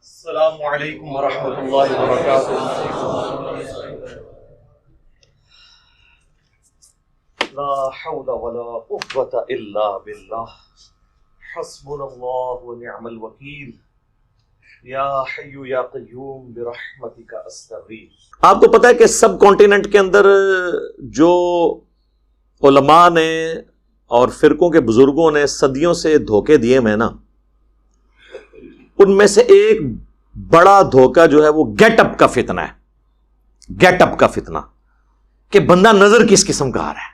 السلام علیکم ورحمۃ اللہ وبرکاتہ۔ لا حول ولا قوة الا باللہ، حسبنا اللہ ونعم الوکیل، یا حی یا قیوم برحمتک استغیث۔ آپ کو پتہ ہے کہ سب کانٹیننٹ کے اندر جو علماء نے اور فرقوں کے بزرگوں نے صدیوں سے دھوکے دیے میں نا، ان میں سے ایک بڑا دھوکہ جو ہے وہ گیٹ اپ کا فتنہ ہے۔ گیٹ اپ کا فتنہ کہ بندہ نظر کس قسم کا آ رہا ہے،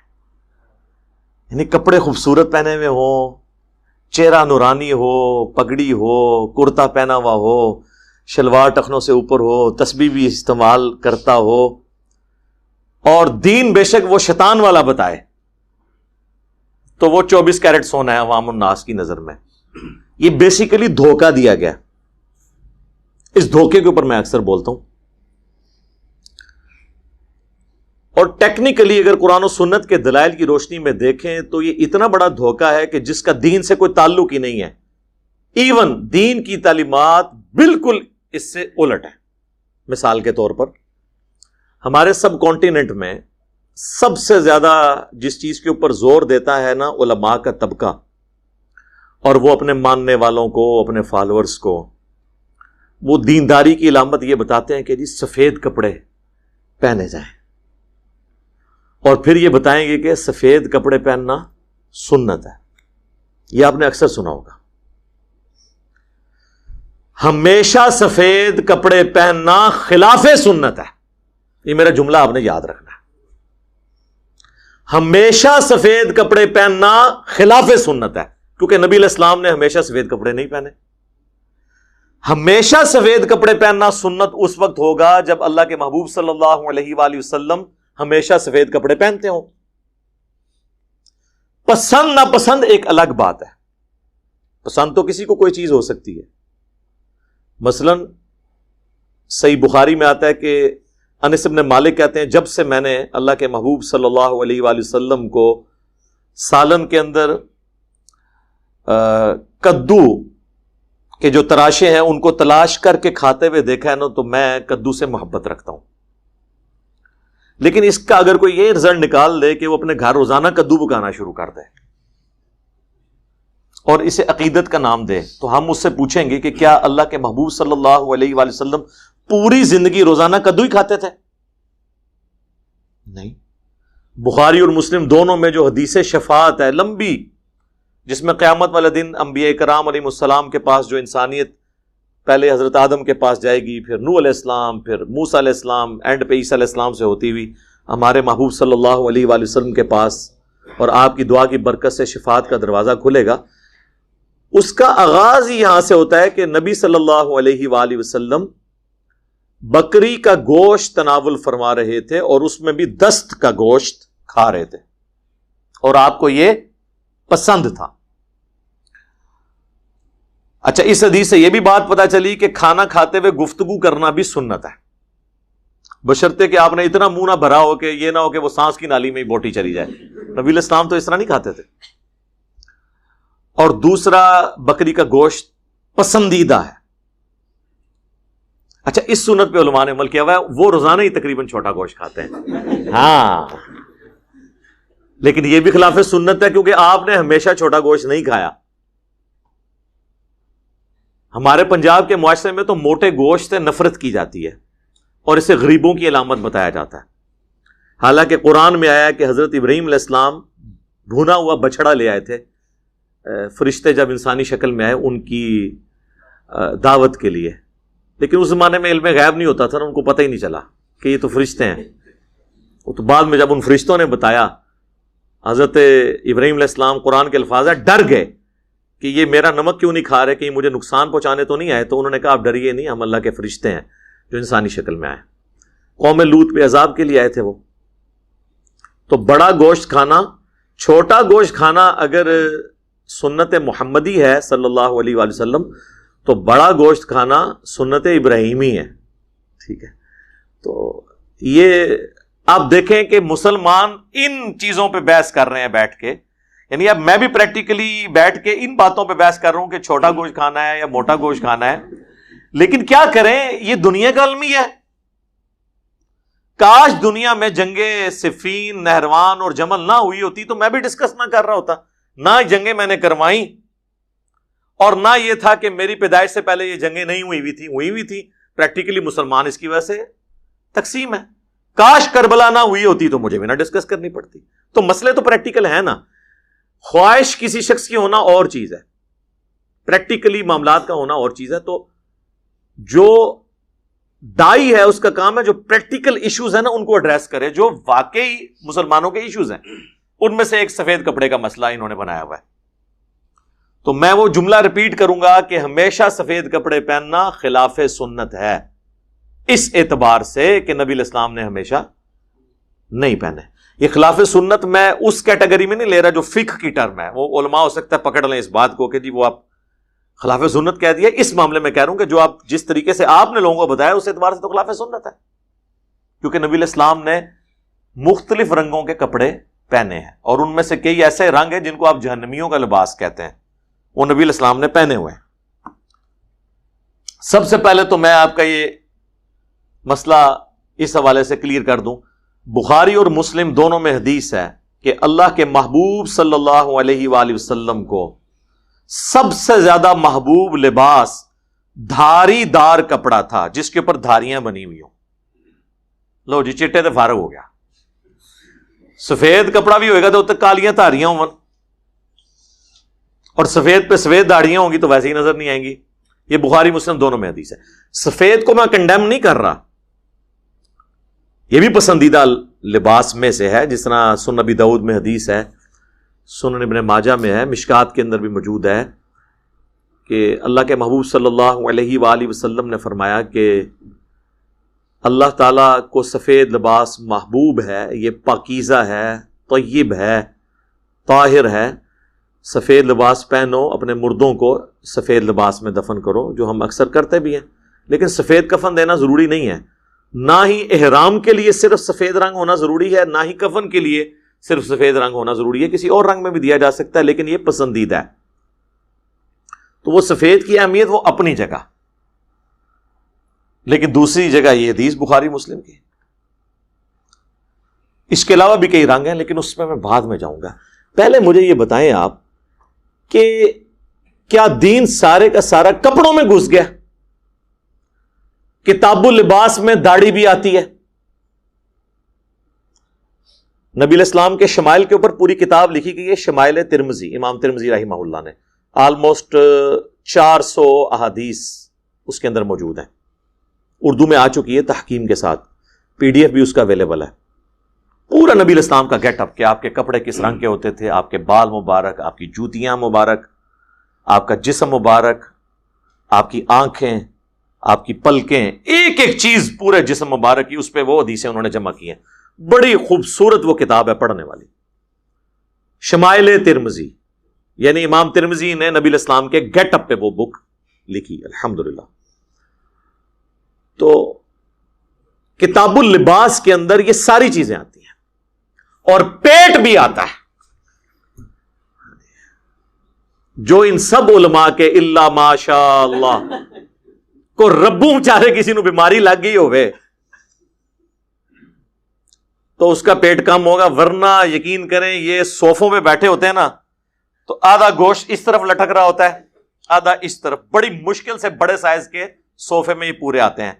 یعنی کپڑے خوبصورت پہنے ہوئے ہوں، چہرہ نورانی ہو، پگڑی ہو، کرتا پہنا ہوا ہو، شلوار ٹخنوں سے اوپر ہو، تسبیح بھی استعمال کرتا ہو، اور دین بے شک وہ شیطان والا بتائے تو وہ 24 کیرٹ سونا ہے عوام الناس کی نظر میں۔ یہ بیسیکلی دھوکہ دیا گیا۔ اس دھوکے کے اوپر میں اکثر بولتا ہوں، اور ٹیکنیکلی اگر قرآن و سنت کے دلائل کی روشنی میں دیکھیں تو یہ اتنا بڑا دھوکہ ہے کہ جس کا دین سے کوئی تعلق ہی نہیں ہے۔ ایون دین کی تعلیمات بالکل اس سے الٹ ہے۔ مثال کے طور پر ہمارے سب کانٹیننٹ میں سب سے زیادہ جس چیز کے اوپر زور دیتا ہے نا علماء کا طبقہ، اور وہ اپنے ماننے والوں کو، اپنے فالورز کو، وہ دینداری کی علامت یہ بتاتے ہیں کہ جی سفید کپڑے پہنے جائیں، اور پھر یہ بتائیں گے کہ سفید کپڑے پہننا سنت ہے۔ یہ آپ نے اکثر سنا ہوگا، ہمیشہ سفید کپڑے پہننا خلاف سنت ہے۔ یہ میرا جملہ آپ نے یاد رکھنا ہے، ہمیشہ سفید کپڑے پہننا خلاف سنت ہے، کیونکہ نبی علیہ السلام نے ہمیشہ سفید کپڑے نہیں پہنے۔ ہمیشہ سفید کپڑے پہننا سنت اس وقت ہوگا جب اللہ کے محبوب صلی اللہ علیہ وآلہ وسلم ہمیشہ سفید کپڑے پہنتے ہوں۔ پسند ناپسند ایک الگ بات ہے، پسند تو کسی کو کوئی چیز ہو سکتی ہے۔ مثلا صحیح بخاری میں آتا ہے کہ انس بن مالک کہتے ہیں جب سے میں نے اللہ کے محبوب صلی اللہ علیہ وآلہ وسلم کو سالن کے اندر کدو کہ جو تراشے ہیں ان کو تلاش کر کے کھاتے ہوئے دیکھا ہے نا، تو میں کدو سے محبت رکھتا ہوں۔ لیکن اس کا اگر کوئی یہ رزلٹ نکال دے کہ وہ اپنے گھر روزانہ کدو پکانا شروع کر دے اور اسے عقیدت کا نام دے، تو ہم اس سے پوچھیں گے کہ کیا اللہ کے محبوب صلی اللہ علیہ وآلہ وسلم پوری زندگی روزانہ کدو ہی کھاتے تھے؟ نہیں۔ بخاری اور مسلم دونوں میں جو حدیث شفاعت ہے لمبی، جس میں قیامت والے دن انبیاء کرام علیہ السلام کے پاس جو انسانیت پہلے حضرت آدم کے پاس جائے گی، پھر نوح علیہ السلام، پھر موسیٰ علیہ السلام، اینڈ پہ عیسیٰ علیہ السلام سے ہوتی ہوئی ہمارے محبوب صلی اللہ علیہ وآلہ وسلم کے پاس، اور آپ کی دعا کی برکت سے شفاعت کا دروازہ کھلے گا۔ اس کا آغاز ہی یہاں سے ہوتا ہے کہ نبی صلی اللہ علیہ وآلہ وسلم بکری کا گوشت تناول فرما رہے تھے، اور اس میں بھی دست کا گوشت کھا رہے تھے، اور آپ کو یہ پسند تھا۔ اچھا، اس حدیث سے یہ بھی بات پتہ چلی کہ کھانا کھاتے ہوئے گفتگو کرنا بھی سنت ہے، بشرطے کہ آپ نے اتنا منہ نہ بھرا ہو کہ یہ نہ ہو کہ وہ سانس کی نالی میں ہی بوٹی چلی جائے۔ نبی علیہ السلام تو اس طرح نہیں کھاتے تھے۔ اور دوسرا، بکری کا گوشت پسندیدہ ہے۔ اچھا، اس سنت پہ علماء نے عمل کیا ہوا ہے، وہ روزانہ ہی تقریباً چھوٹا گوشت کھاتے ہیں، ہاں، لیکن یہ بھی خلاف سنت ہے کیونکہ آپ نے ہمیشہ چھوٹا گوشت نہیں کھایا۔ ہمارے پنجاب کے معاشرے میں تو موٹے گوشت سے نفرت کی جاتی ہے، اور اسے غریبوں کی علامت بتایا جاتا ہے، حالانکہ قرآن میں آیا ہے کہ حضرت ابراہیم علیہ السلام بھونا ہوا بچڑا لے آئے تھے، فرشتے جب انسانی شکل میں آئے ان کی دعوت کے لیے، لیکن اس زمانے میں علم غیب نہیں ہوتا تھا نا، ان کو پتہ ہی نہیں چلا کہ یہ تو فرشتے ہیں۔ وہ تو بعد میں جب ان فرشتوں نے بتایا، حضرت ابراہیم علیہ السلام، قرآن کے الفاظ ہیں، ڈر گئے کہ یہ میرا نمک کیوں نہیں کھا رہے، کہ یہ مجھے نقصان پہنچانے تو نہیں آئے؟ تو انہوں نے کہا آپ ڈریے نہیں، ہم اللہ کے فرشتے ہیں جو انسانی شکل میں آئے۔ قوم لوط پہ عذاب کے لیے آئے تھے وہ۔ تو بڑا گوشت کھانا، چھوٹا گوشت کھانا اگر سنت محمدی ہے صلی اللہ علیہ وآلہ وسلم، تو بڑا گوشت کھانا سنت ابراہیمی ہے، ٹھیک ہے؟ تو یہ آپ دیکھیں کہ مسلمان ان چیزوں پہ بحث کر رہے ہیں بیٹھ کے، یعنی اب میں بھی پریکٹیکلی بیٹھ کے ان باتوں پہ بحث کر رہا ہوں کہ چھوٹا گوشت کھانا ہے یا موٹا گوشت کھانا ہے، لیکن کیا کریں، یہ دنیا کا المیہ ہے. کاش دنیا میں جنگیں صفین، نہروان اور جمل نہ ہوئی ہوتی تو میں بھی ڈسکس نہ کر رہا ہوتا. نہ جنگیں میں نے کروائیں اور نہ یہ تھا کہ میری پیدائش سے پہلے یہ جنگیں نہیں ہوئی ہوئی تھی. پریکٹیکلی مسلمان اس کی وجہ سے تقسیم ہے. کاش کربلا نہ ہوئی ہوتی تو مجھے بھی نہ ڈسکس کرنی پڑتی. تو مسئلے تو پریکٹیکل ہے نا. خواہش کسی شخص کی ہونا اور چیز ہے، پریکٹیکلی معاملات کا ہونا اور چیز ہے. تو جو دائی ہے اس کا کام ہے جو پریکٹیکل ایشوز ہیں نا ان کو ایڈریس کرے، جو واقعی مسلمانوں کے ایشوز ہیں. ان میں سے ایک سفید کپڑے کا مسئلہ انہوں نے بنایا ہوا ہے. تو میں وہ جملہ ریپیٹ کروں گا کہ ہمیشہ سفید کپڑے پہننا خلاف سنت ہے، اس اعتبار سے کہ نبی علیہ السلام نے ہمیشہ نہیں پہنے. یہ خلاف سنت میں اس کیٹیگری میں نہیں لے رہا جو فقہ کی ٹرم ہے. وہ علماء ہو سکتا ہے پکڑ لیں اس بات کو کہ جی وہ آپ خلاف سنت کہہ دیا. اس معاملے میں کہہ رہا ہوں کہ جو آپ جس طریقے سے آپ نے لوگوں کو بتایا اس اعتبار سے تو خلاف سنت ہے، کیونکہ نبی علیہ السلام نے مختلف رنگوں کے کپڑے پہنے ہیں اور ان میں سے کئی ایسے رنگ ہیں جن کو آپ جہنمیوں کا لباس کہتے ہیں، وہ نبی علیہ السلام نے پہنے ہوئے ہیں. سب سے پہلے تو میں آپ کا یہ مسئلہ اس حوالے سے کلیئر کر دوں. بخاری اور مسلم دونوں میں حدیث ہے کہ اللہ کے محبوب صلی اللہ علیہ وآلہ وسلم کو سب سے زیادہ محبوب لباس دھاری دار کپڑا تھا جس کے اوپر دھاریاں بنی ہوئی ہوں. لو جی چٹے تو فارغ ہو گیا. سفید کپڑا بھی ہوئے گا تو کالیاں دھاریاں ہوں، اور سفید پہ سفید داڑیاں ہوں گی تو ویسے ہی نظر نہیں آئیں گی. یہ بخاری مسلم دونوں میں حدیث ہے. سفید کو میں کنڈیم نہیں کر رہا، یہ بھی پسندیدہ لباس میں سے ہے، جس طرح سنن نبی داؤد میں حدیث ہے، سنن ابن ماجہ میں ہے، مشکات کے اندر بھی موجود ہے کہ اللہ کے محبوب صلی اللہ علیہ وآلہ وسلم نے فرمایا کہ اللہ تعالیٰ کو سفید لباس محبوب ہے، یہ پاکیزہ ہے، طیب ہے، طاہر ہے. سفید لباس پہنو، اپنے مردوں کو سفید لباس میں دفن کرو، جو ہم اکثر کرتے بھی ہیں. لیکن سفید کفن دینا ضروری نہیں ہے، نہ ہی احرام کے لیے صرف سفید رنگ ہونا ضروری ہے، نہ ہی کفن کے لیے صرف سفید رنگ ہونا ضروری ہے. کسی اور رنگ میں بھی دیا جا سکتا ہے لیکن یہ پسندیدہ ہے. تو وہ سفید کی اہمیت وہ اپنی جگہ، لیکن دوسری جگہ یہ حدیث بخاری مسلم کی. اس کے علاوہ بھی کئی رنگ ہیں لیکن اس میں بعد میں جاؤں گا. پہلے مجھے یہ بتائیں آپ کہ کیا دین سارے کا سارا کپڑوں میں گھس گیا؟ کتاب اللباس میں داڑھی بھی آتی ہے. نبی علیہ السلام کے شمائل کے اوپر پوری کتاب لکھی گئی ہے، شمائل ترمذی، امام ترمذی رحمہ اللہ نے. آلموسٹ 400 احادیث اس کے اندر موجود ہیں. اردو میں آ چکی ہے تحکیم کے ساتھ، PDF بھی اس کا اویلیبل ہے. پورا نبی علیہ السلام کا گیٹ اپ، کہ آپ کے کپڑے کس رنگ کے ہوتے تھے، آپ کے بال مبارک، آپ کی جوتیاں مبارک، آپ کا جسم مبارک، آپ کی آنکھیں، آپ کی پلکیں، ایک ایک چیز پورے جسم مبارک کی، اس پہ وہ حدیثیں انہوں نے جمع کی ہیں. بڑی خوبصورت وہ کتاب ہے پڑھنے والی، شمائل ترمذی. یعنی امام ترمذی نے نبی علیہ السلام کے گیٹ اپ پہ وہ بک لکھی، الحمدللہ. تو کتاب اللباس کے اندر یہ ساری چیزیں آتی ہیں، اور پیٹ بھی آتا ہے، جو ان سب علماء کے الا ماشاء اللہ کو ربوں چارے کسی نو بیماری لگ گئی ہوئے تو اس کا پیٹ کم ہوگا. ورنہ یقین کریں یہ صوفوں پہ بیٹھے ہوتے ہیں نا تو آدھا گوشت اس طرف لٹک رہا ہوتا ہے، آدھا اس طرف. بڑی مشکل سے بڑے سائز کے صوفے میں یہ پورے آتے ہیں،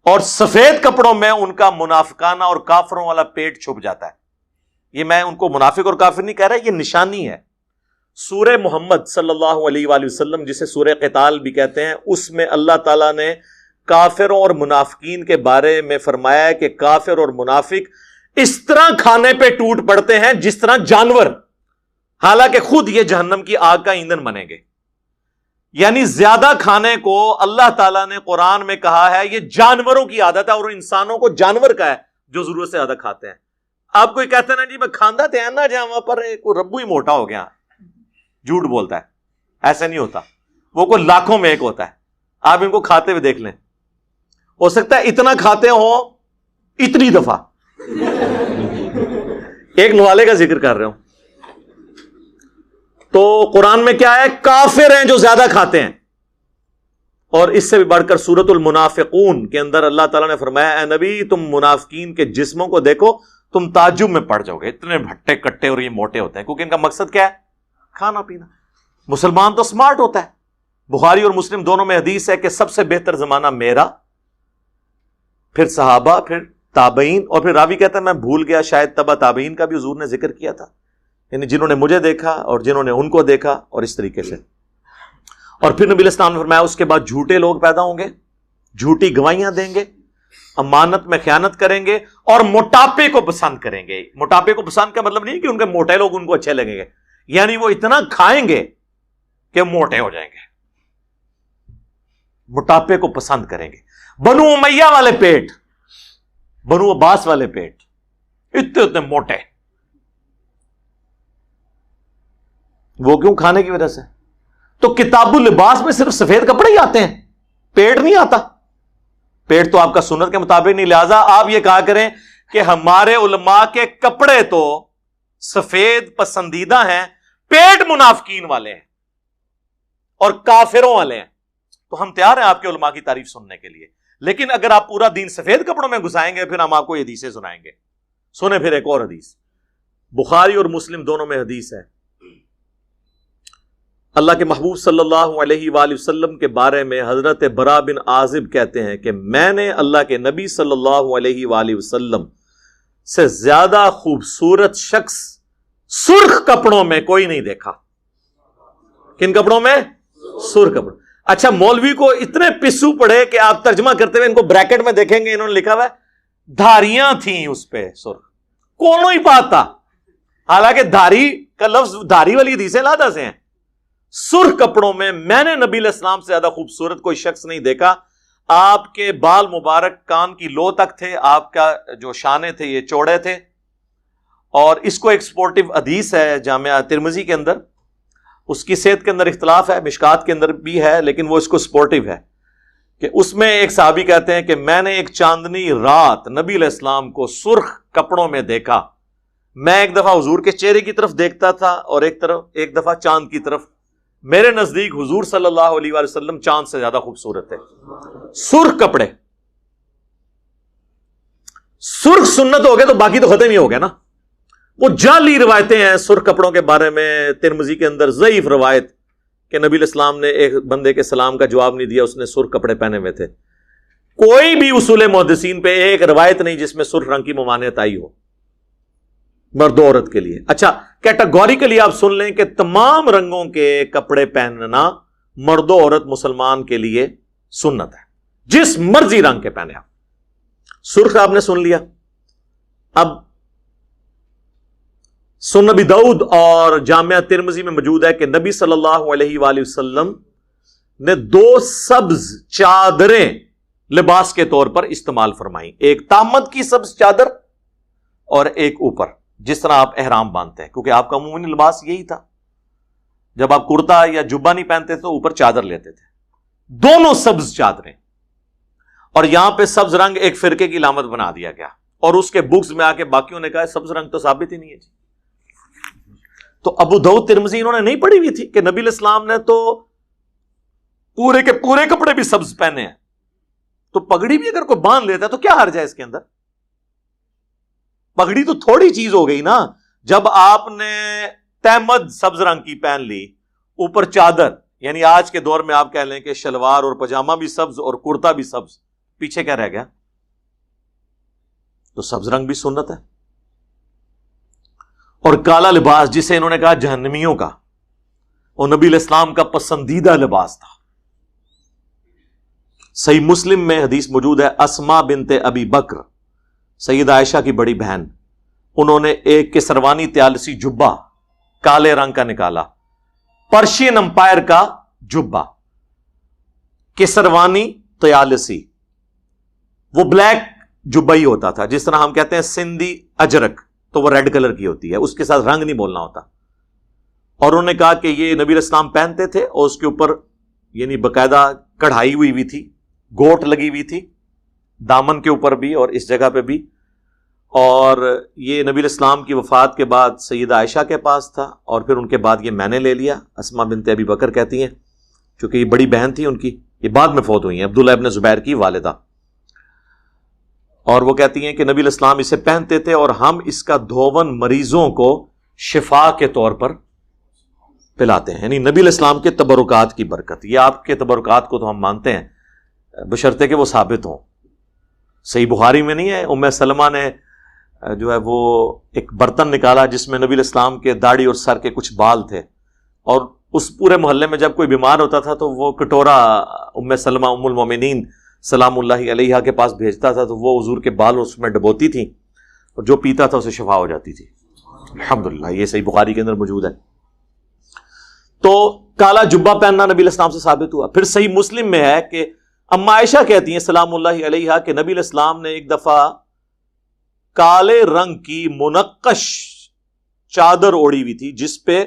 اور سفید کپڑوں میں ان کا منافقانہ اور کافروں والا پیٹ چھپ جاتا ہے. یہ میں ان کو منافق اور کافر نہیں کہہ رہا، یہ نشانی ہے. سورہ محمد صلی اللہ علیہ وآلہ وسلم جسے سورہ قتال بھی کہتے ہیں، اس میں اللہ تعالیٰ نے کافروں اور منافقین کے بارے میں فرمایا ہے کہ کافر اور منافق اس طرح کھانے پہ ٹوٹ پڑتے ہیں جس طرح جانور، حالانکہ خود یہ جہنم کی آگ کا ایندھن بنیں گے. یعنی زیادہ کھانے کو اللہ تعالیٰ نے قرآن میں کہا ہے یہ جانوروں کی عادت ہے، اور انسانوں کو جانور کا ہے جو ضرورت سے زیادہ کھاتے ہیں. آپ کوئی کہتے ہیں نا جی میں کھاندہ تھے نا جہاں وہاں پر کوئی ربو ہی موٹا ہو گیا، جھوٹ بولتا ہے. ایسا نہیں ہوتا، وہ کوئی لاکھوں میں ایک ہوتا ہے. آپ ان کو کھاتے ہوئے دیکھ لیں، ہو سکتا ہے اتنا کھاتے ہوں اتنی دفعہ. ایک نوالے کا ذکر کر رہے ہوں تو قرآن میں کیا ہے؟ کافر ہیں جو زیادہ کھاتے ہیں. اور اس سے بھی بڑھ کر سورۃ المنافقون کے اندر اللہ تعالیٰ نے فرمایا اے نبی تم منافقین کے جسموں کو دیکھو تم تعجب میں پڑ جاؤ گے، اتنے ہٹے کٹے اور یہ موٹے ہوتے ہیں، کیونکہ ان کا مقصد کیا ہے؟ کھانا پینا۔ مسلمان تو سمارٹ ہوتا ہے۔ بخاری اور مسلم دونوں میں حدیث ہے کہ سب سے بہتر زمانہ میرا، پھر صحابہ، پھر تابعین، اور پھر راوی کہتا ہے میں بھول گیا شاید تبع تابعین کا بھی حضور نے ذکر کیا تھا، یعنی جنہوں نے مجھے دیکھا اور جنہوں نے ان کو دیکھا، اور اس طریقے سے۔ اور پھر نبی علیہ السلام نے فرمایا اس کے بعد جھوٹے لوگ پیدا ہوں گے، جھوٹی گواہیاں دیں گے، امانت میں خیانت کریں گے، اور موٹاپے کو پسند کریں گے۔ موٹاپے کو پسند کا مطلب نہیں کہ ان کے موٹے لوگ ان کو اچھے لگیں گے، یعنی وہ اتنا کھائیں گے کہ موٹے ہو جائیں گے، موٹاپے کو پسند کریں گے۔ بنو امیہ والے پیٹ، بنو عباس والے پیٹ، اتنے اتنے موٹے، وہ کیوں؟ کھانے کی وجہ سے۔ تو کتاب اللباس میں صرف سفید کپڑے ہی آتے ہیں، پیٹ نہیں آتا۔ پیٹ تو آپ کا سنت کے مطابق نہیں، لہذا آپ یہ کہا کریں کہ ہمارے علماء کے کپڑے تو سفید پسندیدہ ہیں، پیٹ منافقین والے ہیں اور کافروں والے ہیں۔ تو ہم تیار ہیں آپ کے علماء کی تعریف سننے کے لیے، لیکن اگر آپ پورا دین سفید کپڑوں میں گھسائیں گے پھر ہم آپ کو یہ حدیثیں سنائیں گے۔ سنیں پھر ایک اور حدیث، بخاری اور مسلم دونوں میں حدیث ہے۔ اللہ کے محبوب صلی اللہ علیہ وآلہ وسلم کے بارے میں حضرت برا بن عازب کہتے ہیں کہ میں نے اللہ کے نبی صلی اللہ علیہ وآلہ وسلم سے زیادہ خوبصورت شخص سرخ کپڑوں میں کوئی نہیں دیکھا۔ کن کپڑوں میں؟ سرخ کپڑوں۔ اچھا، مولوی کو اتنے پسو پڑے کہ آپ ترجمہ کرتے ہوئے ان کو بریکٹ میں دیکھیں گے، انہوں نے لکھا ہوا ہے دھاریاں تھیں اس پہ سرخ، کونوں ہی بات تھا، حالانکہ دھاری کا لفظ دھاری والی حدیثیں لادہ سے ہیں۔ سرخ کپڑوں میں میں نے نبی علیہ السلام سے زیادہ خوبصورت کوئی شخص نہیں دیکھا۔ آپ کے بال مبارک کان کی لو تک تھے، آپ کا جو شانے تھے یہ چوڑے تھے، اور اس کو ایک سپورٹیو حدیث ہے جامعہ ترمذی کے اندر، اس کی صحت کے اندر اختلاف ہے، مشکات کے اندر بھی ہے، لیکن وہ اس کو سپورٹیو ہے کہ اس میں ایک صحابی کہتے ہیں کہ میں نے ایک چاندنی رات نبی علیہ السلام کو سرخ کپڑوں میں دیکھا۔ میں ایک دفعہ حضور کے چہرے کی طرف دیکھتا تھا اور ایک دفعہ چاند کی طرف۔ میرے نزدیک حضور صلی اللہ علیہ وآلہ وسلم چاند سے زیادہ خوبصورت ہے۔ سرخ کپڑے، سرخ سنت ہو گئے تو باقی تو ختم ہی ہو گیا نا۔ وہ جعلی روایتیں ہیں سرخ کپڑوں کے بارے میں، ترمذی کے اندر ضعیف روایت کہ نبی علیہ السلام نے ایک بندے کے سلام کا جواب نہیں دیا، اس نے سرخ کپڑے پہنے ہوئے تھے۔ کوئی بھی اصول محدثین پہ ایک روایت نہیں جس میں سرخ رنگ کی ممانعت آئی ہو مرد و عورت کے لیے۔ اچھا، کیٹاگوریکلی آپ سن لیں کہ تمام رنگوں کے کپڑے پہننا مرد و عورت مسلمان کے لیے سنت ہے، جس مرضی رنگ کے پہنے آپ۔ سرخ آپ نے سن لیا، اب سنن ابی داؤد اور جامعہ ترمذی میں موجود ہے کہ نبی صلی اللہ علیہ وآلہ وسلم نے 2 سبز چادریں لباس کے طور پر استعمال فرمائیں، ایک تامت کی سبز چادر اور ایک اوپر، جس طرح آپ احرام باندھتے ہیں، کیونکہ آپ کا عمومی لباس یہی تھا، جب آپ کرتا یا جبہ نہیں پہنتے تو اوپر چادر لیتے تھے۔ دونوں سبز چادریں، اور یہاں پہ سبز رنگ ایک فرقے کی علامت بنا دیا گیا، اور اس کے بکس میں آ کے باقیوں نے کہا سبز رنگ تو ثابت ہی نہیں ہے جی۔ تو ابو داؤد ترمذی انہوں نے نہیں پڑھی ہوئی تھی کہ نبی علیہ السلام نے تو پورے کے پورے کپڑے بھی سبز پہنے ہیں، تو پگڑی بھی اگر کوئی باندھ لیتا ہے تو کیا حرج ہے اس کے اندر؟ پگڑی تو تھوڑی چیز ہو گئی نا، جب آپ نے تہمد سبز رنگ کی پہن لی، اوپر چادر، یعنی آج کے دور میں آپ کہہ لیں کہ شلوار اور پاجامہ بھی سبز اور کرتا بھی سبز، پیچھے کیا رہ گیا؟ تو سبز رنگ بھی سنت ہے۔ اور کالا لباس جسے انہوں نے کہا جہنمیوں کا، وہ نبی علیہ السلام کا پسندیدہ لباس تھا۔ صحیح مسلم میں حدیث موجود ہے، اسما بنت ابی بکر، سیدہ عائشہ کی بڑی بہن، انہوں نے ایک کسروانی طیالسی جبہ کالے رنگ کا نکالا، پرشین امپائر کا جبہ، کسروانی طیالسی، وہ بلیک جبہ ہی ہوتا تھا، جس طرح ہم کہتے ہیں سندھی اجرک تو وہ ریڈ کلر کی ہوتی ہے، اس کے ساتھ رنگ نہیں بولنا ہوتا۔ اور انہوں نے کہا کہ یہ نبی علیہ السلام پہنتے تھے، اور اس کے اوپر یعنی باقاعدہ کڑھائی ہوئی تھی، گوٹ لگی ہوئی تھی دامن کے اوپر بھی اور اس جگہ پہ بھی۔ اور یہ نبی علیہ السلام کی وفات کے بعد سیدہ عائشہ کے پاس تھا، اور پھر ان کے بعد یہ میں نے لے لیا، اسما بنت ابی بکر کہتی ہیں، چونکہ یہ بڑی بہن تھی ان کی، یہ بعد میں فوت ہوئی ہیں، عبداللہ ابن زبیر کی والدہ، اور وہ کہتی ہیں کہ نبی علیہ السلام اسے پہنتے تھے اور ہم اس کا دھون مریضوں کو شفا کے طور پر پلاتے ہیں، یعنی نبی علیہ السلام کے تبرکات کی برکت۔ یہ آپ کے تبرکات کو تو ہم مانتے ہیں بشرطے کہ وہ ثابت ہوں۔ صحیح بخاری میں نہیں ہے ام سلمہ نے جو ہے وہ ایک برتن نکالا جس میں نبی علیہ السلام کے داڑھی اور سر کے کچھ بال تھے، اور اس پورے محلے میں جب کوئی بیمار ہوتا تھا تو وہ کٹورا ام سلمہ ام المومنین سلام اللہ علیہا کے پاس بھیجتا تھا، تو وہ حضور کے بال اس میں ڈبوتی تھیں اور جو پیتا تھا اسے شفا ہو جاتی تھی۔ الحمدللہ یہ صحیح بخاری کے اندر موجود ہے۔ تو کالا جبہ پہننا نبی علیہ السلام سے ثابت ہوا۔ پھر صحیح مسلم میں ہے کہ اما عائشہ کہتی ہیں سلام اللہ علیہا کہ نبی علیہ السلام نے ایک دفعہ کالے رنگ کی منقش چادر اوڑی ہوئی تھی جس پہ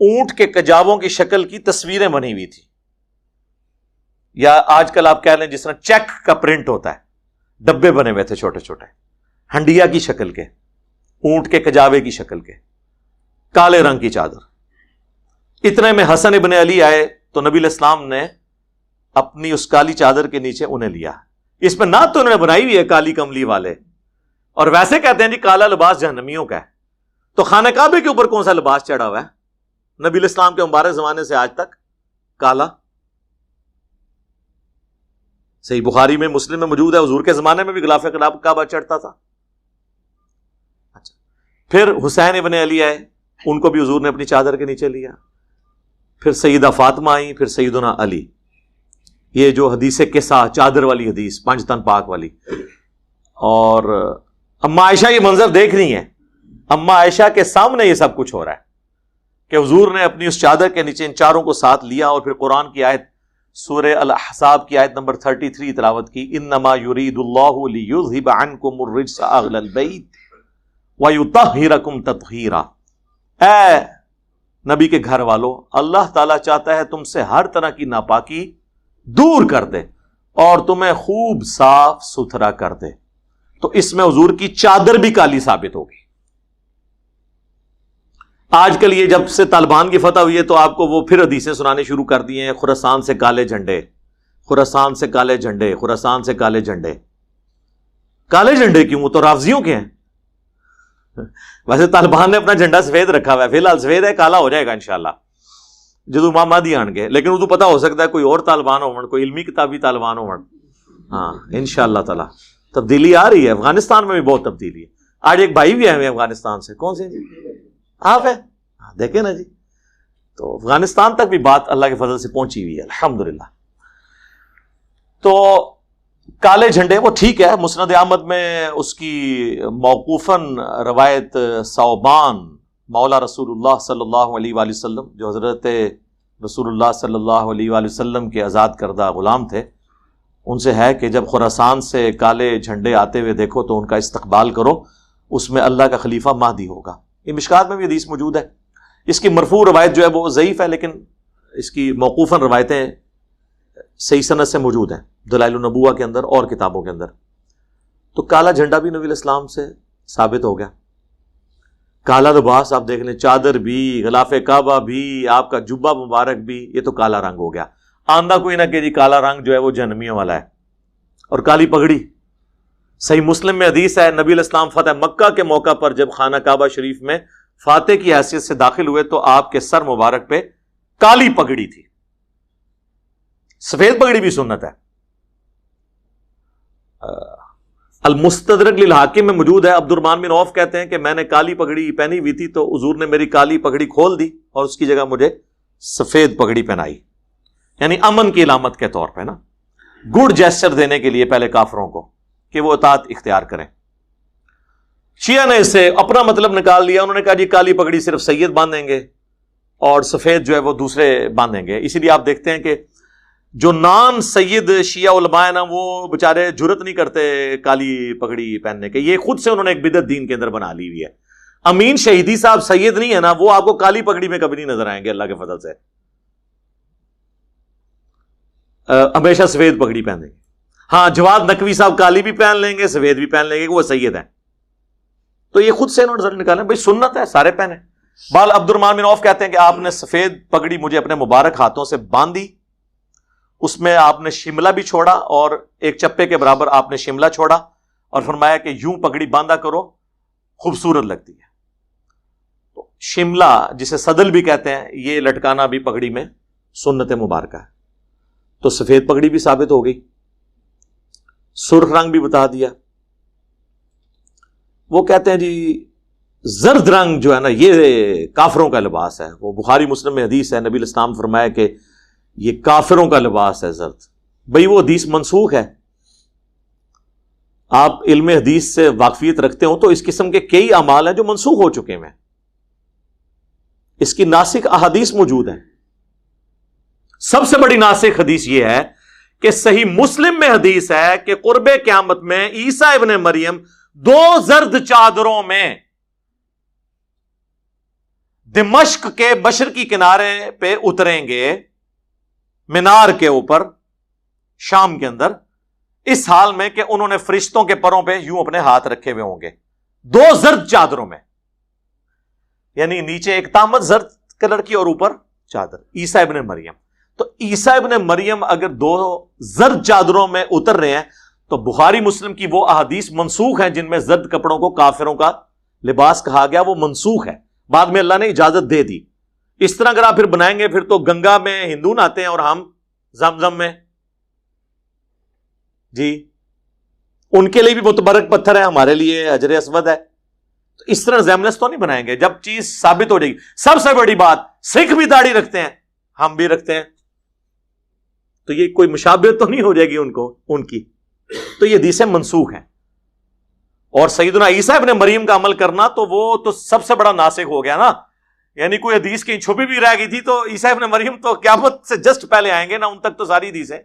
اونٹ کے کجاووں کی شکل کی تصویریں بنی ہوئی تھی، یا آج کل آپ کہہ لیں جس طرح چیک کا پرنٹ ہوتا ہے، ڈبے بنے ہوئے تھے چھوٹے چھوٹے، ہنڈیا کی شکل کے، اونٹ کے کجاوے کی شکل کے، کالے رنگ کی چادر۔ اتنے میں حسن ابن علی آئے تو نبی علیہ السلام نے اپنی اس کالی چادر کے نیچے انہیں لیا۔ اس میں نہ تو انہوں نے بنائی ہوئی ہے کالی کملی والے، اور ویسے کہتے ہیں جی کالا لباس جہنمیوں کا ہے، تو خانہ کعبے کے اوپر کون سا لباس چڑھا ہوا ہے نبی علیہ السلام کے مبارک زمانے سے آج تک؟ کالا۔ صحیح بخاری میں مسلم میں موجود ہے حضور کے زمانے میں بھی غلاف کعبہ چڑھتا تھا۔ اچھا، پھر حسین ابن علی آئے، ان کو بھی حضور نے اپنی چادر کے نیچے لیا۔ پھر سیدہ فاطمہ آئی، پھر سیدنا علی۔ یہ جو حدیث قصہ چادر والی حدیث، پانچ تن پاک والی، اور اما عائشہ یہ منظر دیکھ رہی ہیں، اما عائشہ کے سامنے یہ سب کچھ ہو رہا ہے کہ حضور نے اپنی اس چادر کے نیچے ان چاروں کو ساتھ لیا، اور پھر قرآن کی آیت سورہ الاحزاب کی آیت نمبر 33 تلاوت کی، انما یرید اللہ لیذھب عنکم الرجس اہل البیت ویطہرکم تطہیرا۔ اے نبی کے گھر والوں، اللہ تعالیٰ چاہتا ہے تم سے ہر طرح کی ناپاکی دور کر دے اور تمہیں خوب صاف ستھرا کر دے۔ تو اس میں حضور کی چادر بھی کالی ثابت ہوگی۔ آج کل یہ جب سے طالبان کی فتح ہوئی ہے تو آپ کو وہ پھر حدیثیں سنانے شروع کر دی ہیں، خراسان سے کالے جھنڈے، خراسان سے کالے جھنڈے، خراسان سے کالے جھنڈے۔ کالے جھنڈے کیوں؟ وہ تو رافضیوں کے ہیں۔ ویسے طالبان نے اپنا جھنڈا سفید رکھا ہوا ہے، فی الحال سفید ہے، کالا ہو جائے گا انشاءاللہ جدو مہدی آن گے، لیکن وہ تو پتہ ہو سکتا ہے کوئی اور طالبان ہو، کوئی علمی کتابی طالبان ہو۔ ہاں انشاءاللہ تعالی تبدیلی آ رہی ہے، افغانستان میں بھی بہت تبدیلی ہے۔ آج ایک بھائی بھی آئے ہوئے افغانستان سے، کون سے جی؟ آپ ہے، دیکھیں نا جی، تو افغانستان تک بھی بات اللہ کے فضل سے پہنچی ہوئی ہے الحمدللہ۔ تو کالے جھنڈے وہ ٹھیک ہے، مسند احمد میں اس کی موقوفاً روایت ثوبان مولا رسول اللہ صلی اللہ علیہ وآلہ وسلم، جو حضرت رسول اللہ صلی اللہ علیہ وآلہ وسلم کے آزاد کردہ غلام تھے، ان سے ہے کہ جب خراسان سے کالے جھنڈے آتے ہوئے دیکھو تو ان کا استقبال کرو، اس میں اللہ کا خلیفہ مہدی ہوگا۔ یہ مشکات میں بھی حدیث موجود ہے۔ اس کی مرفوع روایت جو ہے وہ ضعیف ہے، لیکن اس کی موقوفاً روایتیں صحیح سند سے موجود ہیں دلائل النبوہ کے اندر اور کتابوں کے اندر۔ تو کالا جھنڈا بھی نبی علیہ السلام سے ثابت ہو گیا، کالا لباس آپ دیکھ لیں، چادر بھی، غلاف کعبہ بھی، آپ کا جبہ مبارک بھی، یہ تو کالا رنگ ہو گیا۔ آندہ کوئی نہ کہ جی کالا رنگ جو ہے وہ جہنمیوں والا ہے۔ اور کالی پگڑی، صحیح مسلم میں حدیث ہے، نبی علیہ السلام فتح مکہ کے موقع پر جب خانہ کعبہ شریف میں فاتح کی حیثیت سے داخل ہوئے تو آپ کے سر مبارک پہ کالی پگڑی تھی۔ سفید پگڑی بھی سنت ہے۔ المستدرک للحاکم میں موجود ہے، عبد الرحمن بن عوف کہتے ہیں کہ میں نے کالی پگڑی پہنی ہوئی تھی تو حضور نے میری کالی پگڑی کھول دی اور اس کی جگہ مجھے سفید پگڑی پہنائی، یعنی امن کی علامت کے طور پہ نا، گڈ جیسچر دینے کے لیے پہلے کافروں کو کہ وہ اطاعت اختیار کریں۔ شیعہ نے اس سے اپنا مطلب نکال لیا، انہوں نے کہا جی کالی پگڑی صرف سید باندھیں گے اور سفید جو ہے وہ دوسرے باندھیں گے۔ اسی لیے آپ دیکھتے ہیں کہ جو نان سید شیعہ علماء ہیں نا، وہ بےچارے جرت نہیں کرتے کالی پگڑی پہننے کے، یہ خود سے انہوں نے ایک بدعت دین کے اندر بنا لی ہوئی ہے۔ امین شہیدی صاحب سید نہیں ہے نا، وہ آپ کو کالی پگڑی میں کبھی نہیں نظر آئیں گے اللہ کے فضل سے، ہمیشہ سفید پگڑی پہنیں گے۔ ہاں جواد نقوی صاحب کالی بھی پہن لیں گے، سفید بھی پہن لیں گے کہ وہ سید ہیں، تو یہ خود سے انہوں نے نظر نکالا، بھائی سنت ہے سارے پہنے۔ بال عبد الرحمن بن عوف کہتے ہیں کہ آپ نے سفید پگڑی مجھے اپنے مبارک ہاتھوں سے باندھی اس میں آپ نے شملہ بھی چھوڑا اور ایک چپے کے برابر آپ نے شملہ چھوڑا اور فرمایا کہ یوں پگڑی باندھا کرو خوبصورت لگتی ہے. تو شملہ جسے صدل بھی کہتے ہیں یہ لٹکانا بھی پگڑی میں سنت مبارکہ ہے. تو سفید پگڑی بھی ثابت ہو گئی, سرخ رنگ بھی بتا دیا. وہ کہتے ہیں جی زرد رنگ جو ہے نا یہ کافروں کا لباس ہے. وہ بخاری مسلم میں حدیث ہے, نبی علیہ السلام فرمایا کہ یہ کافروں کا لباس ہے زرد. بھئی وہ حدیث منسوخ ہے. آپ علم حدیث سے واقفیت رکھتے ہو تو اس قسم کے کئی اعمال ہیں جو منسوخ ہو چکے ہیں, اس کی ناسخ احادیث موجود ہیں. سب سے بڑی ناسخ حدیث یہ ہے کہ صحیح مسلم میں حدیث ہے کہ قرب قیامت میں عیسیٰ ابن مریم 2 زرد چادروں میں دمشق کے مشرقی کنارے پہ اتریں گے, مینار کے اوپر شام کے اندر, اس حال میں کہ انہوں نے فرشتوں کے پروں پہ یوں اپنے ہاتھ رکھے ہوئے ہوں گے 2 زرد چادروں میں. یعنی نیچے ایک تامت زرد کلر کی اور اوپر چادر. عیسیٰ ابن مریم, تو عیسیٰ ابن مریم اگر 2 زرد چادروں میں اتر رہے ہیں تو بخاری مسلم کی وہ احادیث منسوخ ہیں جن میں زرد کپڑوں کو کافروں کا لباس کہا گیا, وہ منسوخ ہے. بعد میں اللہ نے اجازت دے دی. اس طرح اگر آپ پھر بنائیں گے پھر تو گنگا میں ہندو نہاتے ہیں اور ہم زمزم میں, جی ان کے لیے بھی متبرک پتھر ہے, ہمارے لیے حجر اسود ہے. تو اس طرح زیملس تو نہیں بنائیں گے جب چیز ثابت ہو جائے گی. سب سے بڑی بات, سکھ بھی داڑھی رکھتے ہیں, ہم بھی رکھتے ہیں, تو یہ کوئی مشابہت تو نہیں ہو جائے گی ان کی. تو یہ حدیثیں منسوخ ہیں. اور سیدنا عیسیٰ ابن مریم کا عمل کرنا تو وہ تو سب سے بڑا ناسخ ہو گیا نا. یعنی کوئی حدیث کہیں چھپی بھی رہ گئی تھی تو عیسیٰ ابن مریم تو قیامت سے جسٹ پہلے آئیں گے نا, ان تک تو ساری حدیثیں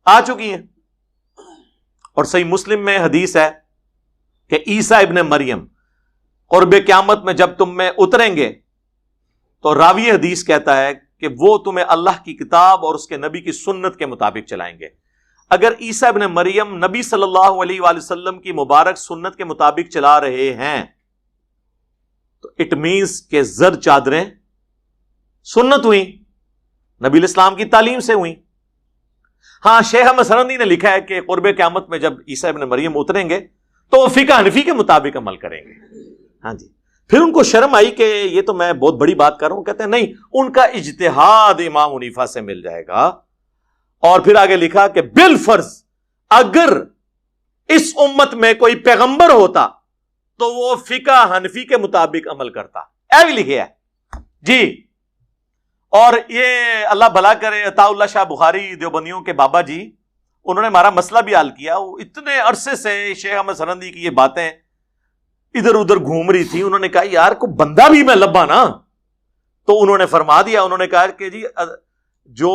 آ چکی ہیں. اور صحیح مسلم میں حدیث ہے کہ عیسیٰ ابن مریم قرب قیامت میں جب تم میں اتریں گے تو راوی حدیث کہتا ہے کہ وہ تمہیں اللہ کی کتاب اور اس کے نبی کی سنت کے مطابق چلائیں گے. اگر عیسیٰ ابن مریم نبی صلی اللہ علیہ وآلہ وسلم کی مبارک سنت کے مطابق چلا رہے ہیں تو اٹ مینس کہ زرد چادریں سنت ہوئی, نبی علیہ السلام کی تعلیم سے ہوئی. ہاں شیخ احمد سرندی نے لکھا ہے کہ قرب قیامت میں جب عیسیٰ ابن مریم اتریں گے تو وہ فقہ حنفی کے مطابق عمل کریں گے. ہاں جی, پھر ان کو شرم آئی کہ یہ تو میں بہت بڑی بات کر رہا ہوں. کہتے ہیں نہیں, ان کا اجتہاد امام حنیفہ سے مل جائے گا. اور پھر آگے لکھا کہ بالفرض اگر اس امت میں کوئی پیغمبر ہوتا تو وہ فقہ حنفی کے مطابق عمل کرتا. اے بھی لکھے ہے جی. اور یہ اللہ بھلا کرے عطا اللہ شاہ بخاری دیوبندیوں کے بابا جی, انہوں نے ہمارا مسئلہ بھی حل کیا. وہ اتنے عرصے سے شیخ احمد سرندی کی یہ باتیں ادھر ادھر گھوم رہی تھی. انہوں نے کہا یار کو بندہ بھی میں لبا نا, تو انہوں نے فرما دیا. انہوں نے کہا کہ جی جو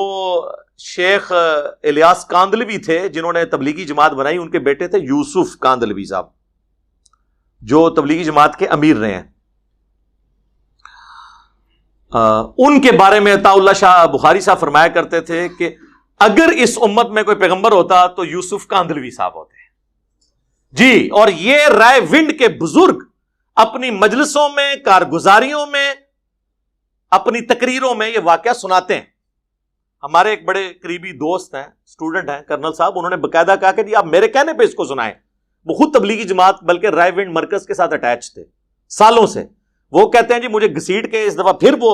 شیخ الیاس کاندلوی تھے جنہوں نے تبلیغی جماعت بنائی, ان کے بیٹے تھے یوسف کاندلوی صاحب جو تبلیغی جماعت کے امیر رہے ہیں. ان کے بارے میں عطا اللہ شاہ بخاری صاحب فرمایا کرتے تھے کہ اگر اس امت میں کوئی پیغمبر ہوتا تو یوسف کاندلوی صاحب ہوتے جی. اور یہ رائے ونڈ کے بزرگ اپنی مجلسوں میں, کارگزاریوں میں, اپنی تقریروں میں یہ واقعہ سناتے ہیں. ہمارے ایک بڑے قریبی دوست ہیں, اسٹوڈنٹ ہیں, کرنل صاحب, انہوں نے باقاعدہ کہا کہ جی آپ میرے کہنے پہ اس کو سنائیں. وہ خود تبلیغی جماعت بلکہ رائے ونڈ مرکز کے ساتھ اٹیچ تھے سالوں سے. وہ کہتے ہیں جی مجھے گھسیٹ کے اس دفعہ پھر وہ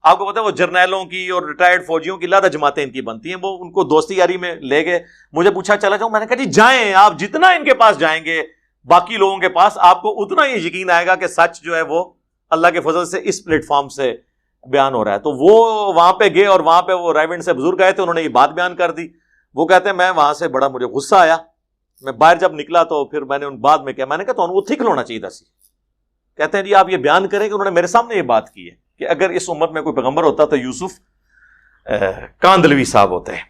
آپ کو پتا ہے وہ جرنیلوں کی اور ریٹائرڈ فوجیوں کی لادہ جماعتیں ان کی بنتی ہیں, وہ ان کو دوستی یاری میں لے گئے. مجھے پوچھا چلا جاؤں, میں نے کہا جی جائیں آپ, جتنا ان کے پاس جائیں گے باقی لوگوں کے پاس آپ کو اتنا ہی یقین آئے گا کہ سچ جو ہے وہ اللہ کے فضل سے اس پلیٹ فارم سے بیان ہو رہا ہے. تو وہ وہاں پہ گئے اور وہاں پہ وہ رائے ونڈ سے بزرگ آئے تھے, انہوں نے یہ بات بیان کر دی. وہ کہتے ہیں میں وہاں سے بڑا مجھے غصہ آیا, میں باہر جب نکلا تو پھر میں نے ان بعد میں کہا, میں نے کہا تو وہ ٹھیک ہونا چاہیے تھا. کہتے ہیں جی آپ یہ بیان کریں کہ انہوں نے میرے سامنے یہ بات کی ہے کہ اگر اس امت میں کوئی پیغمبر ہوتا تو یوسف کاندلوی صاحب ہوتے ہیں.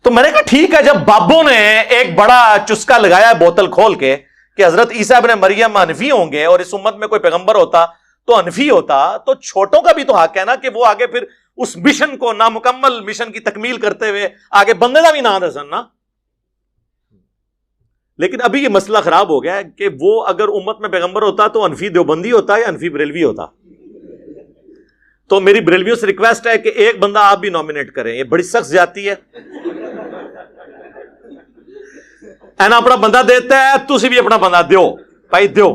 تو میں نے کہا ٹھیک ہے, جب بابوں نے ایک بڑا چسکا لگایا بوتل کھول کے کہ حضرت عیسیٰ ابن مریم حنفی ہوں گے اور اس امت میں کوئی پیغمبر ہوتا تو حنفی ہوتا, تو چھوٹوں کا بھی تو حق ہے نا کہ وہ آگے پھر اس مشن کو, نامکمل مشن کی تکمیل کرتے ہوئے آگے بندے کا بھی نام دسن نا. لیکن ابھی یہ مسئلہ خراب ہو گیا ہے کہ وہ اگر امت میں پیغمبر ہوتا تو حنفی دیوبندی ہوتا یا حنفی بریلوی ہوتا. تو میری بریلویوں سے ریکویسٹ ہے کہ ایک بندہ آپ بھی نامینیٹ کریں, یہ بڑی سخت زیادتی ہے. اینا اپنا بندہ دیتا ہے, تسی بھی اپنا بندہ دیو بھائی, دیو.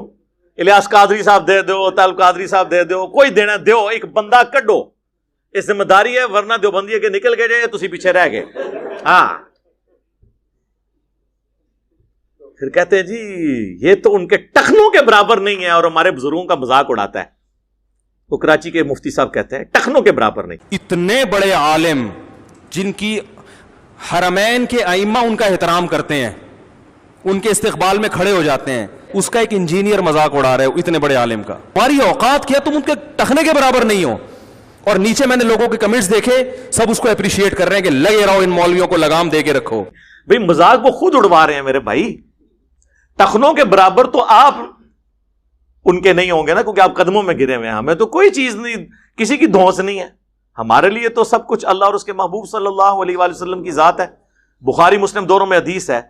الیاس قادری صاحب دے دو, طالب قادری صاحب دے دو, کوئی دینا دیو, ایک بندہ کڈو, یہ ذمہ داری ہے, ورنہ دیوبندی ہے کہ نکل گئے جائے تسی پیچھے رہ گئے. ہاں پھر کہتے ہیں جی یہ تو ان کے ٹخنوں کے برابر نہیں ہے, اور ہمارے بزرگوں کا مذاق اڑاتا ہے. وہ کراچی کے مفتی صاحب کہتے ہیں ٹخنوں کے برابر نہیں. اتنے بڑے عالم جن کی حرمین کے ائمہ ان کا احترام کرتے ہیں, ان کے استقبال میں کھڑے ہو جاتے ہیں, اس کا ایک انجینئر مذاق اڑا رہے ہو اتنے بڑے عالم کا. ہماری اوقات کیا, تم ان کے ٹخنے کے برابر نہیں ہو. اور نیچے میں نے لوگوں کے کمنٹس دیکھے, سب اس کو اپریشیٹ کر رہے ہیں کہ لگے رہو ان مولویوں کو لگام دے کے رکھو. بھئی مذاق وہ خود اڑوا رہے ہیں میرے بھائی. ٹخنوں کے برابر تو آپ ان کے نہیں ہوں گے نا, کیونکہ آپ قدموں میں گرے ہوئے ہیں. ہمیں تو کوئی چیز نہیں, کسی کی دھونس نہیں ہے. ہمارے لیے تو سب کچھ اللہ اور اس کے محبوب صلی اللہ علیہ وآلہ وسلم کی ذات ہے. بخاری مسلم دونوں میں حدیث ہے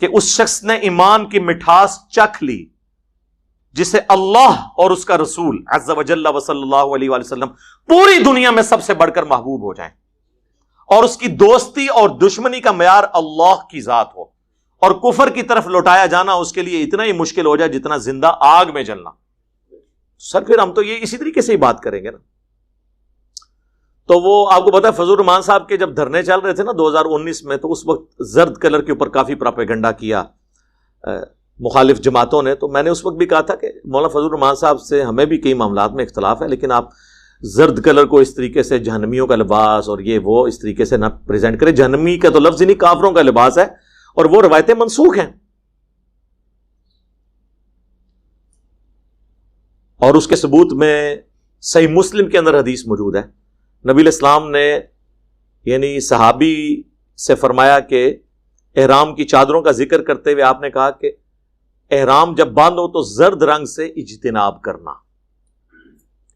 کہ اس شخص نے ایمان کی مٹھاس چکھ لی جسے اللہ اور اس کا رسول عز و جل و صلی اللہ علیہ وآلہ وسلم پوری دنیا میں سب سے بڑھ کر محبوب ہو جائیں, اور اس کی دوستی اور دشمنی کا معیار اللہ کی ذات ہو, اور کفر کی طرف لوٹایا جانا اس کے لیے اتنا ہی مشکل ہو جائے جتنا زندہ آگ میں جلنا. سر پھر ہم تو یہ اسی طریقے سے ہی بات کریں گے نا. تو وہ آپ کو پتا ہے فضل الرحمان صاحب کے جب دھرنے چل رہے تھے نا 2019 میں, تو اس وقت زرد کلر کے اوپر کافی پراپیگنڈا کیا مخالف جماعتوں نے. تو میں نے اس وقت بھی کہا تھا کہ مولانا فضل الرحمان صاحب سے ہمیں بھی کئی معاملات میں اختلاف ہے, لیکن آپ زرد کلر کو اس طریقے سے جہنمیوں کا لباس اور یہ وہ اس طریقے سے نہ پریزنٹ کریں. جہنمی کا تو لفظ ہی نہیں, کافروں کا لباس ہے, اور وہ روایتیں منسوخ ہیں. اور اس کے ثبوت میں صحیح مسلم کے اندر حدیث موجود ہے. نبی علیہ السلام نے یعنی صحابی سے فرمایا کہ احرام کی چادروں کا ذکر کرتے ہوئے آپ نے کہا کہ احرام جب باندھو تو زرد رنگ سے اجتناب کرنا.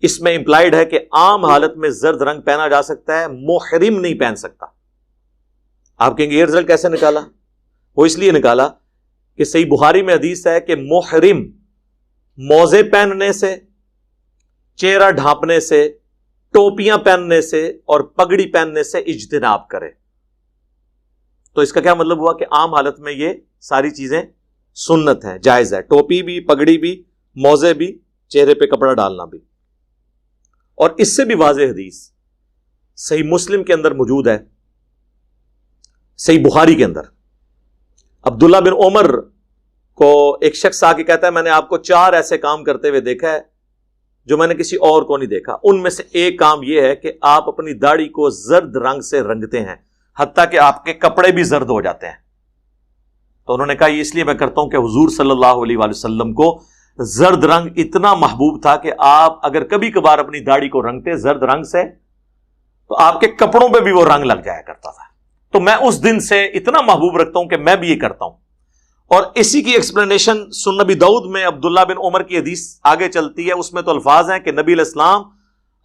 اس میں امپلائیڈ ہے کہ عام حالت میں زرد رنگ پہنا جا سکتا ہے, محرم نہیں پہن سکتا. آپ کہیں گے یہ رزلٹ کیسے نکالا؟ وہ اس لیے نکالا کہ صحیح بخاری میں حدیث ہے کہ محرم موزے پہننے سے, چہرہ ڈھانپنے سے, ٹوپیاں پہننے سے اور پگڑی پہننے سے اجتناب کرے. تو اس کا کیا مطلب ہوا کہ عام حالت میں یہ ساری چیزیں سنت ہیں, جائز ہے. ٹوپی بھی, پگڑی بھی, موزے بھی, چہرے پہ کپڑا ڈالنا بھی. اور اس سے بھی واضح حدیث صحیح مسلم کے اندر موجود ہے, صحیح بخاری کے اندر. عبداللہ بن عمر کو ایک شخص آ کے کہتا ہے میں نے آپ کو 4 ایسے کام کرتے ہوئے دیکھا ہے جو میں نے کسی اور کو نہیں دیکھا. ان میں سے ایک کام یہ ہے کہ آپ اپنی داڑھی کو زرد رنگ سے رنگتے ہیں, حتیٰ کہ آپ کے کپڑے بھی زرد ہو جاتے ہیں. تو انہوں نے کہا یہ اس لیے میں کرتا ہوں کہ حضور صلی اللہ علیہ وآلہ وسلم کو زرد رنگ اتنا محبوب تھا کہ آپ اگر کبھی کبھار اپنی داڑھی کو رنگتے زرد رنگ سے تو آپ کے کپڑوں پہ بھی وہ رنگ لگ جایا کرتا تھا. تو میں اس دن سے اتنا محبوب رکھتا ہوں کہ میں بھی یہ کرتا ہوں. اور اسی کی ایکسپلینیشن سنن نبی داؤد میں عبداللہ بن عمر کی حدیث آگے چلتی ہے. اس میں تو الفاظ ہیں کہ نبی علیہ السلام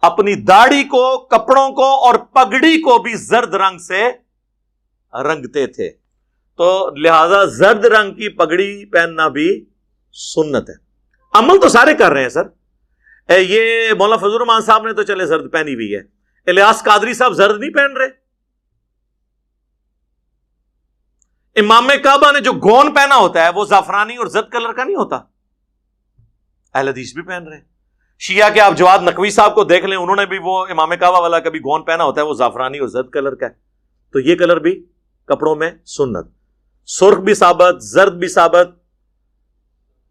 اپنی داڑھی کو, کپڑوں کو اور پگڑی کو بھی زرد رنگ سے رنگتے تھے. تو لہذا زرد رنگ کی پگڑی پہننا بھی سنت ہے. عمل تو سارے کر رہے ہیں سر. یہ مولانا فضل الرحمان صاحب نے تو چلے زرد پہنی ہوئی ہے, الیاس قادری صاحب زرد نہیں پہن رہے. امام کعبہ نے جو گون پہنا ہوتا ہے وہ زعفرانی اور زرد کلر کا نہیں ہوتا. اہل حدیث بھی پہن رہے ہیں. شیعہ کے آپ جواد نقوی صاحب کو دیکھ لیں, انہوں نے بھی وہ امام کعبہ والا کبھی گون پہنا ہوتا ہے, وہ زعفرانی اور زرد کلر کا ہے. تو یہ کلر بھی کپڑوں میں سنت. سرخ بھی ثابت, زرد بھی ثابت,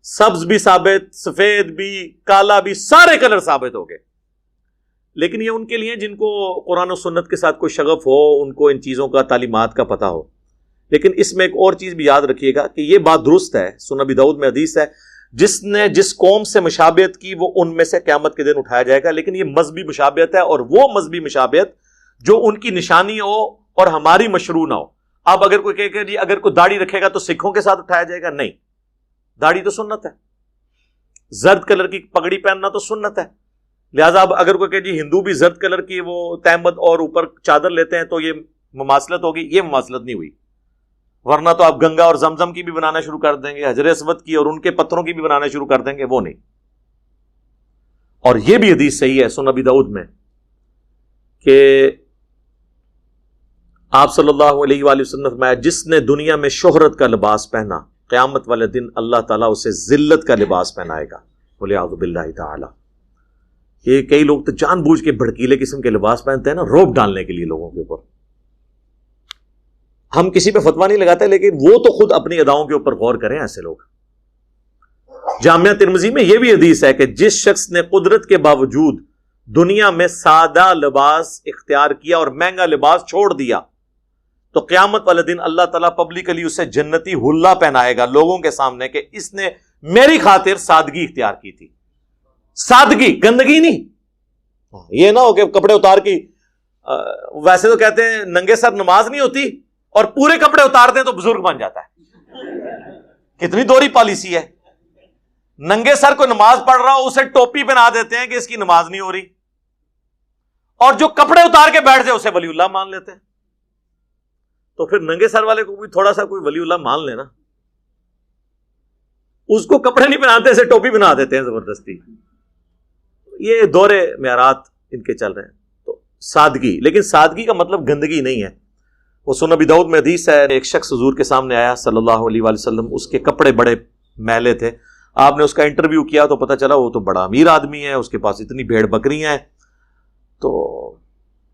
سبز بھی ثابت, سفید بھی, کالا بھی, سارے کلر ثابت ہو گئے. لیکن یہ ان کے لیے جن کو قرآن و سنت کے ساتھ کوئی شغف ہو, ان کو ان چیزوں کا, تعلیمات کا پتہ ہو. لیکن اس میں ایک اور چیز بھی یاد رکھیے گا کہ یہ بات درست ہے, سنن نبی داؤد میں حدیث ہے, جس نے جس قوم سے مشابہت کی وہ ان میں سے قیامت کے دن اٹھایا جائے گا. لیکن یہ مذہبی مشابہت ہے, اور وہ مذہبی مشابہت جو ان کی نشانی ہو اور ہماری مشروع نہ ہو. اب اگر کوئی کہے کہ جی اگر کوئی داڑھی رکھے گا تو سکھوں کے ساتھ اٹھایا جائے گا, نہیں, داڑھی تو سنت ہے. زرد کلر کی پگڑی پہننا تو سنت ہے. لہٰذا اب اگر کوئی کہ جی ہندو بھی زرد کلر کی وہ تہمد اور اوپر چادر لیتے ہیں تو یہ مماثلت ہوگی, یہ مماثلت نہیں ہوئی. ورنہ تو آپ گنگا اور زمزم کی بھی بنانا شروع کر دیں گے, حجر اسود کی اور ان کے پتھروں کی بھی بنانا شروع کر دیں گے, وہ نہیں. اور یہ بھی حدیث صحیح ہے سنن نبی داؤد میں کہ آپ صلی اللہ علیہ وآلہ وسلم نے فرمایا جس نے دنیا میں شہرت کا لباس پہنا قیامت والے دن اللہ تعالیٰ اسے ذلت کا لباس پہنائے گا، وَلِعَوْذُ بِاللَّهِ تعالی۔ یہ کئی لوگ تو جان بوجھ کے بھڑکیلے قسم کے لباس پہنتے ہیں نا، روب ڈالنے کے لیے لوگوں کے اوپر۔ ہم کسی پہ فتویٰ نہیں لگاتے، لیکن وہ تو خود اپنی اداؤں کے اوپر غور کریں ایسے لوگ۔ جامعہ ترمذی میں یہ بھی حدیث ہے کہ جس شخص نے قدرت کے باوجود دنیا میں سادہ لباس اختیار کیا اور مہنگا لباس چھوڑ دیا تو قیامت والے دن اللہ تعالیٰ پبلکلی اسے جنتی حلہ پہنائے گا لوگوں کے سامنے کہ اس نے میری خاطر سادگی اختیار کی تھی۔ سادگی، گندگی نہیں۔ یہ نہ ہو کہ کپڑے اتار کی، ویسے تو کہتے ہیں ننگے سر نماز نہیں ہوتی، اور پورے کپڑے اتار دیں تو بزرگ بن جاتا ہے۔ کتنی دوری پالیسی ہے، ننگے سر کو نماز پڑھ رہا ہو اسے ٹوپی پہنا دیتے ہیں کہ اس کی نماز نہیں ہو رہی، اور جو کپڑے اتار کے بیٹھ جائے اسے ولی اللہ مان لیتے ہیں۔ تو پھر ننگے سر والے کو بھی تھوڑا سا کوئی ولی اللہ مان لینا، اس کو کپڑے نہیں پہناتے، اسے ٹوپی پہنا دیتے ہیں زبردستی۔ یہ دورے معیارات ان کے چل رہے ہیں۔ تو سادگی، لیکن سادگی کا مطلب گندگی نہیں ہے۔ وہ سنن ابی داؤد میں حدیث ہے، ایک شخص حضور کے سامنے آیا صلی اللہ علیہ وآلہ وسلم، اس کے کپڑے بڑے میلے تھے، آپ نے اس کا انٹرویو کیا تو پتہ چلا وہ تو بڑا امیر آدمی ہے، اس کے پاس اتنی بھیڑ بکریاں ہیں۔ تو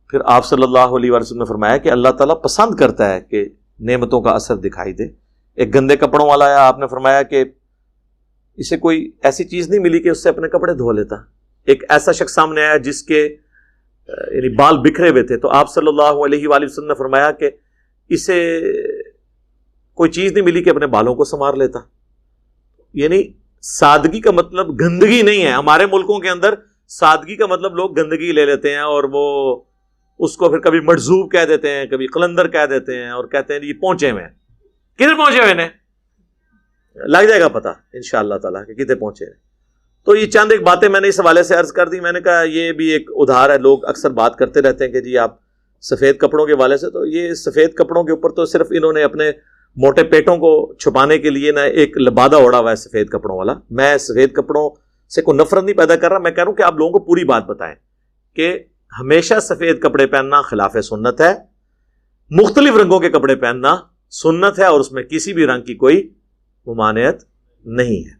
پھر آپ صلی اللہ علیہ وآلہ وسلم نے فرمایا کہ اللہ تعالیٰ پسند کرتا ہے کہ نعمتوں کا اثر دکھائی دے۔ ایک گندے کپڑوں والا آیا، آپ نے فرمایا کہ اسے کوئی ایسی چیز نہیں ملی کہ اس سے اپنے کپڑے دھو لیتا۔ ایک ایسا شخص سامنے آیا جس کے یعنی بال بکھرے ہوئے تھے، تو آپ صلی اللہ علیہ وآلہ وسلم نے فرمایا کہ اسے کوئی چیز نہیں ملی کہ اپنے بالوں کو سنوار لیتا۔ یعنی سادگی کا مطلب گندگی نہیں ہے۔ ہمارے ملکوں کے اندر سادگی کا مطلب لوگ گندگی لے لیتے ہیں، اور وہ اس کو پھر کبھی مجذوب کہہ دیتے ہیں، کبھی قلندر کہہ دیتے ہیں، اور کہتے ہیں یہ پہنچے ہوئے ہیں۔ کدھر پہنچے ہوئے ہیں؟ لگ جائے گا پتہ انشاءاللہ تعالیٰ کہ کدھر پہنچے ہیں۔ تو یہ چند ایک باتیں میں نے اس حوالے سے عرض کر دی۔ میں نے کہا یہ بھی ایک ادھار ہے، لوگ اکثر بات کرتے رہتے ہیں کہ جی آپ سفید کپڑوں کے حوالے سے، تو یہ سفید کپڑوں کے اوپر تو صرف انہوں نے اپنے موٹے پیٹوں کو چھپانے کے لیے نہ ایک لبادہ اوڑا ہوا ہے سفید کپڑوں والا۔ میں سفید کپڑوں سے کوئی نفرت نہیں پیدا کر رہا، میں کہہ رہا ہوں کہ آپ لوگوں کو پوری بات بتائیں کہ ہمیشہ سفید کپڑے پہننا خلاف سنت ہے، مختلف رنگوں کے کپڑے پہننا سنت ہے، اور اس میں کسی بھی رنگ کی کوئی ممانعت نہیں ہے۔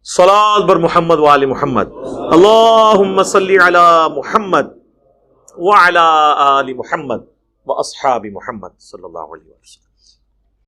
صلاۃ بر محمد وآل محمد، اللہم صلی علی محمد وعلی آل محمد واصحاب محمد صلی اللہ علیہ وسلم۔